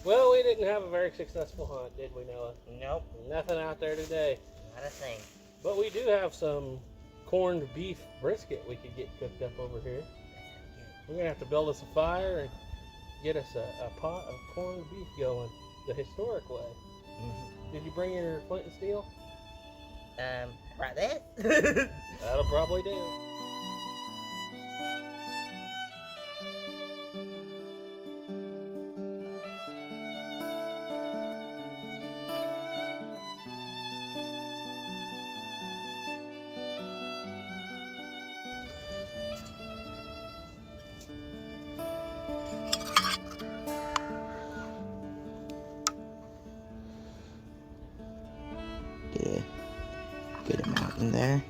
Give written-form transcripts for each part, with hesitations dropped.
Well, we didn't have a very successful hunt, did we, Noah? Nope. Nothing out there today. Not a thing. But we do have some corned beef brisket we could get cooked up over here. We're going to have to build us a fire and get us a pot of corned beef going the historic way. Mm-hmm. Did you bring your flint and steel? Right there. That'll probably do. Get a good amount in there.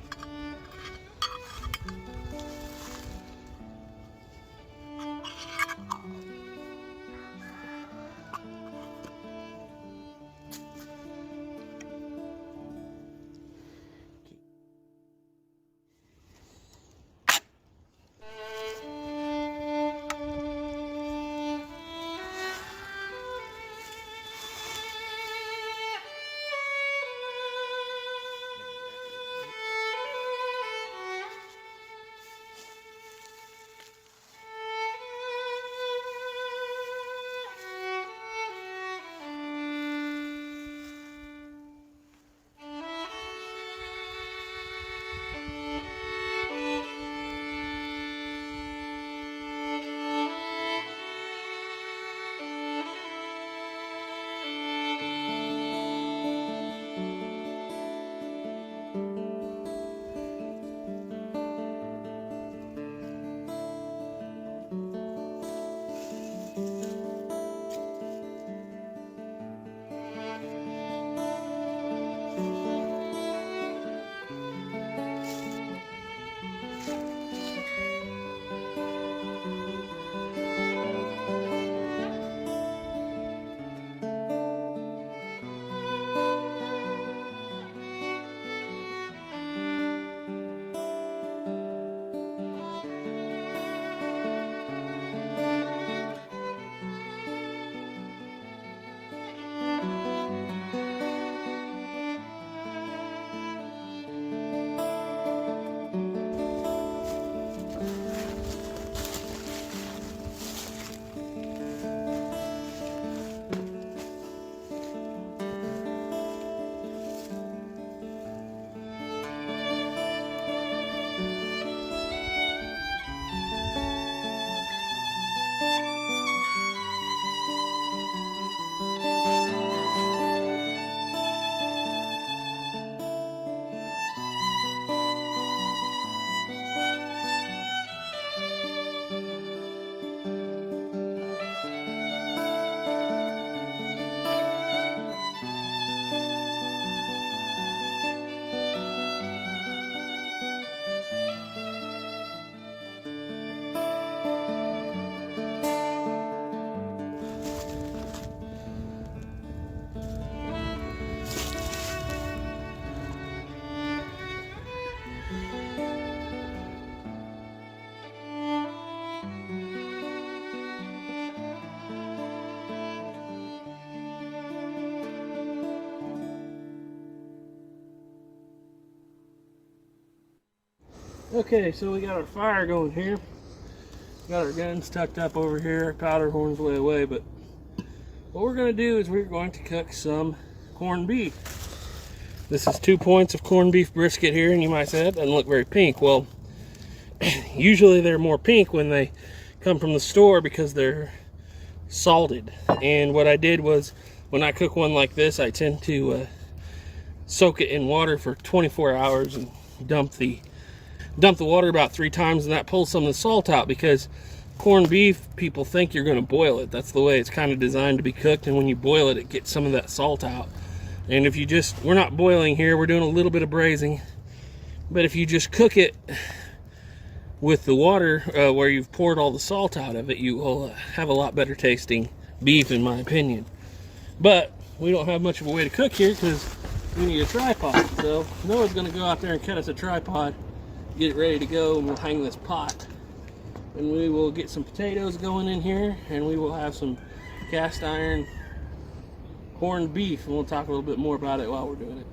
Okay, so we got our fire going here. Got our guns tucked up over here, powder horns way away, but what we're going to do is we're going to cook some corned beef. This is 2 points of corned beef brisket here, and you might say that doesn't look very pink. Well, usually they're more pink when they come from the store because they're salted. And what I did was, when I cook one like this, I tend to soak it in water for 24 hours and dump the water about 3 times, and that pulls some of the salt out, because corned beef, people think you're going to boil it. That's the way it's kind of designed to be cooked, and when you boil it, it gets some of that salt out. And if you just, we're not boiling here, we're doing a little bit of braising, but if you just cook it with the water where you've poured all the salt out of it, you will have a lot better tasting beef, in my opinion. But we don't have much of a way to cook here because we need a tripod. So Noah's going to go out there and cut us a tripod, get it ready to go, and we'll hang this pot. And we will get some potatoes going in here, and we will have some cast iron corned beef, and we'll talk a little bit more about it while we're doing it.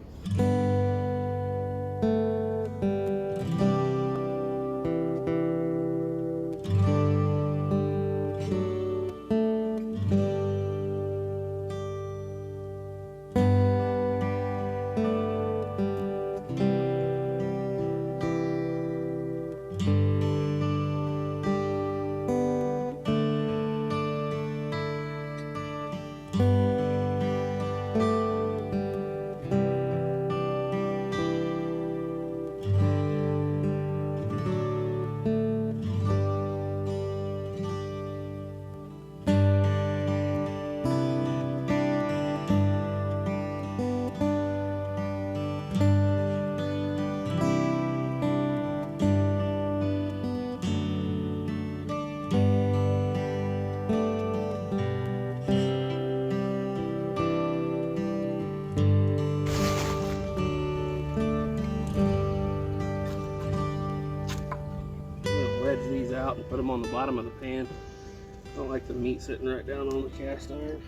These out and put them on the bottom of the pan. I don't like the meat sitting right down on the cast iron.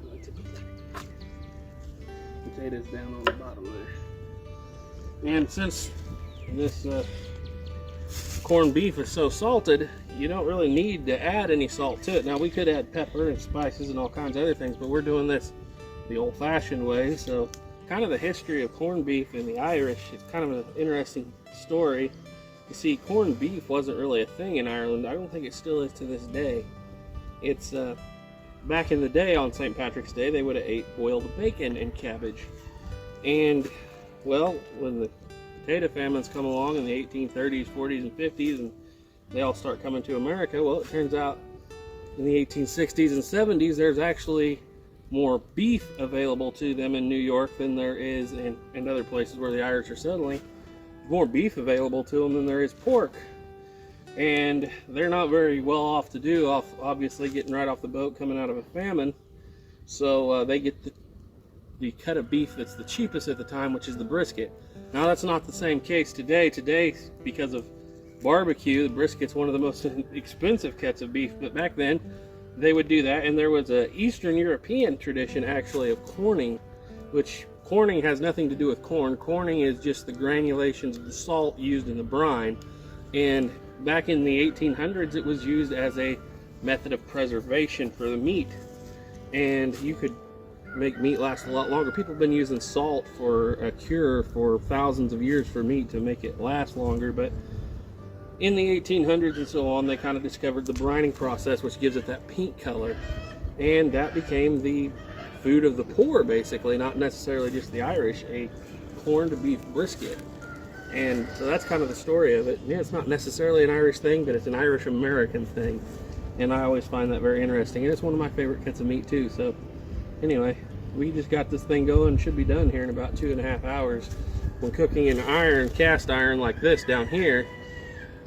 I like to put the potatoes down on the bottom there. And since this corned beef is so salted, you don't really need to add any salt to it. Now, we could add pepper and spices and all kinds of other things, but we're doing this the old-fashioned way. So kind of the history of corned beef in the Irish, it's kind of an interesting story. You see, corned beef wasn't really a thing in Ireland. I don't think it still is to this day. It's back in the day, on St. Patrick's Day, they would have ate boiled bacon and cabbage. And well, when the potato famines come along in the 1830s, 40s, and 50s, and they all start coming to America, well, it turns out in the 1860s and 70s, there's actually more beef available to them in New York than there is in other places where the Irish are settling. More beef available to them than there is pork, and they're not very well off to do, obviously getting right off the boat coming out of a famine. So they get the cut of beef that's the cheapest at the time, which is the brisket. Now, that's not the same case today. Today, because of barbecue, the brisket's one of the most expensive cuts of beef, but back then they would do that. And there was a Eastern European tradition actually of corning, which corning has nothing to do with corn. Corning is just the granulations of the salt used in the brine. And back in the 1800s, it was used as a method of preservation for the meat. And you could make meat last a lot longer. People have been using salt for a cure for thousands of years for meat to make it last longer. But in the 1800s and so on, they kind of discovered the brining process, which gives it that pink color. And that became the food of the poor, basically, not necessarily just the Irish, a corned beef brisket. And so that's kind of the story of it. Yeah, it's not necessarily an Irish thing, but it's an Irish American thing, and I always find that very interesting, and it's one of my favorite cuts of meat too. So anyway, we just got this thing going. Should be done here in about 2.5 hours. When cooking in iron, cast iron like this down here,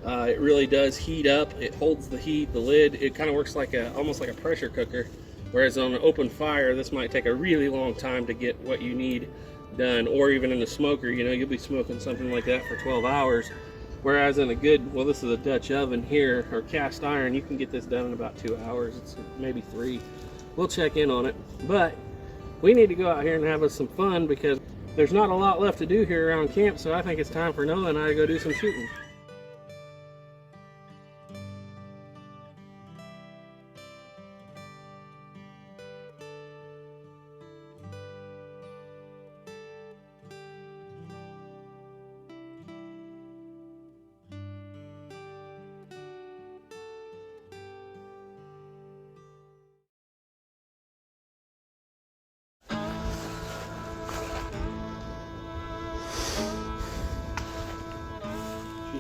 it really does heat up. It holds the heat, the lid. It kind of works like almost like a pressure cooker. Whereas on an open fire, this might take a really long time to get what you need done, or even in a smoker, you know, you'll be smoking something like that for 12 hours. Whereas in a good, well, this is a Dutch oven here, or cast iron, you can get this done in about 2 hours. It's maybe 3. We'll check in on it. But we need to go out here and have us some fun, because there's not a lot left to do here around camp, so I think it's time for Noah and I to go do some shooting.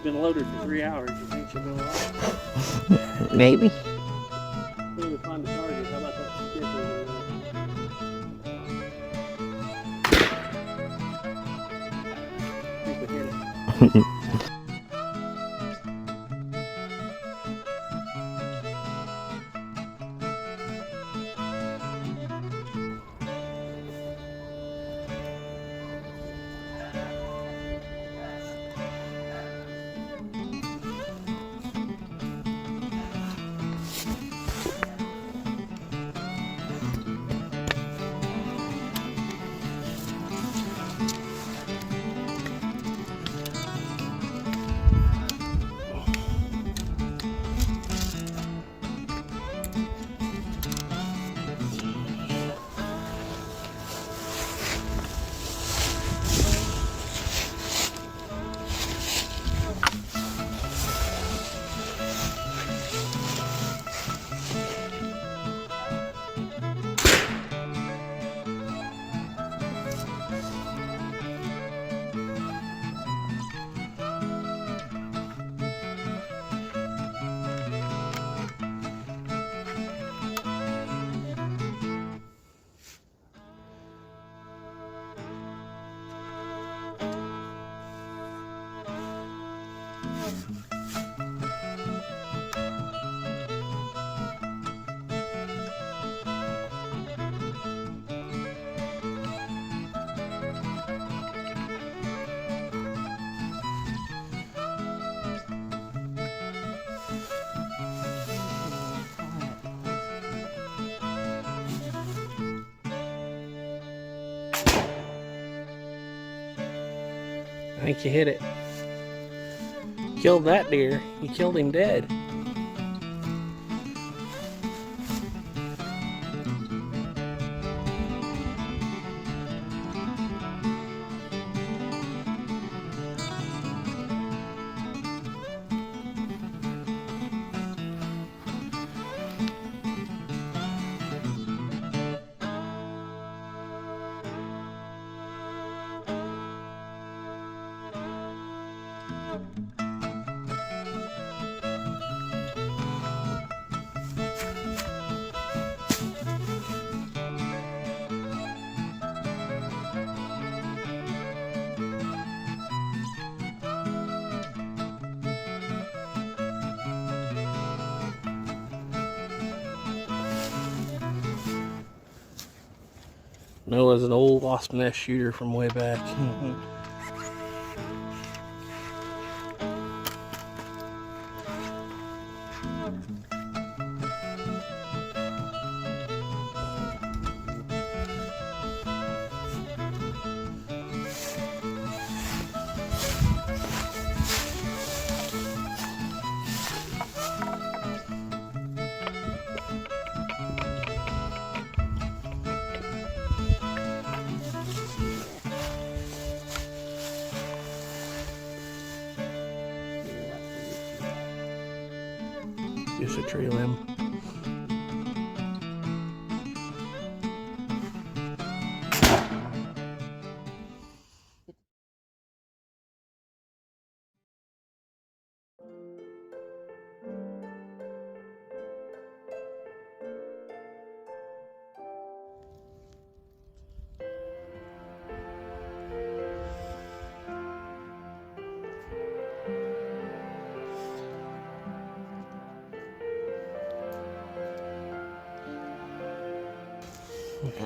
been loaded for 3 hours. You think she'll go off? Maybe. We need to find the target. How about that skip over there? I think we hit it. I think you hit it. Killed that deer. You killed him dead. Noah's an old wasp nest shooter from way back. Just a tree limb.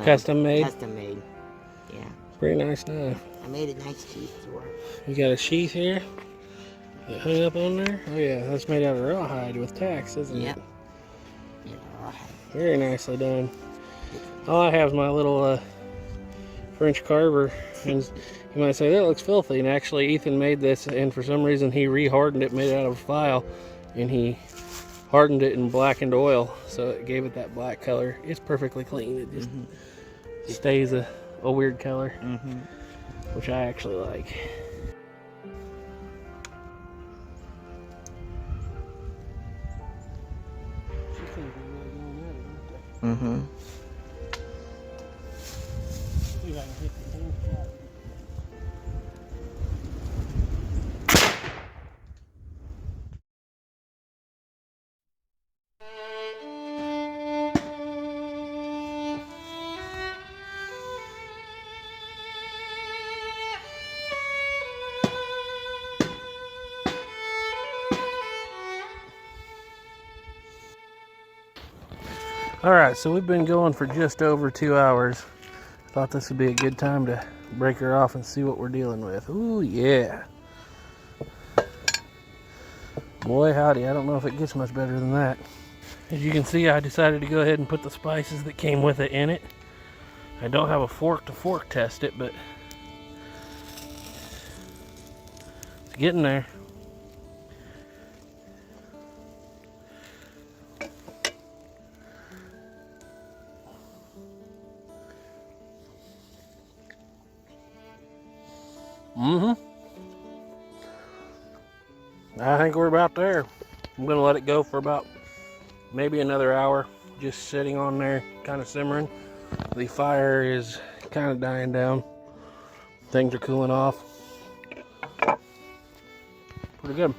Custom made? Custom made, yeah. Pretty nice knife. I made a nice sheath for it. You got a sheath here? It hung up on there? Oh yeah, that's made out of rawhide with tacks, isn't Yep. it? Yeah, rawhide. Very nicely done. All I have is my little French carver, and you might say that looks filthy, and actually Ethan made this, and for some reason he re-hardened it, made it out of a file, and he hardened it in blackened oil, so it gave it that black color. It's perfectly clean. It just stays a weird color, which I actually like. Mm-hmm. See if I can hit the same shot. All right, so we've been going for just over 2 hours. Thought this would be a good time to break her off and see what we're dealing with. Ooh, yeah. Boy, howdy, I don't know if it gets much better than that. As you can see, I decided to go ahead and put the spices that came with it in it. I don't have a fork to fork test it, but it's getting there. I think we're about there. I'm gonna let it go for about maybe another hour, just sitting on there, kind of simmering. The fire is kind of dying down. Things are cooling off. Pretty good.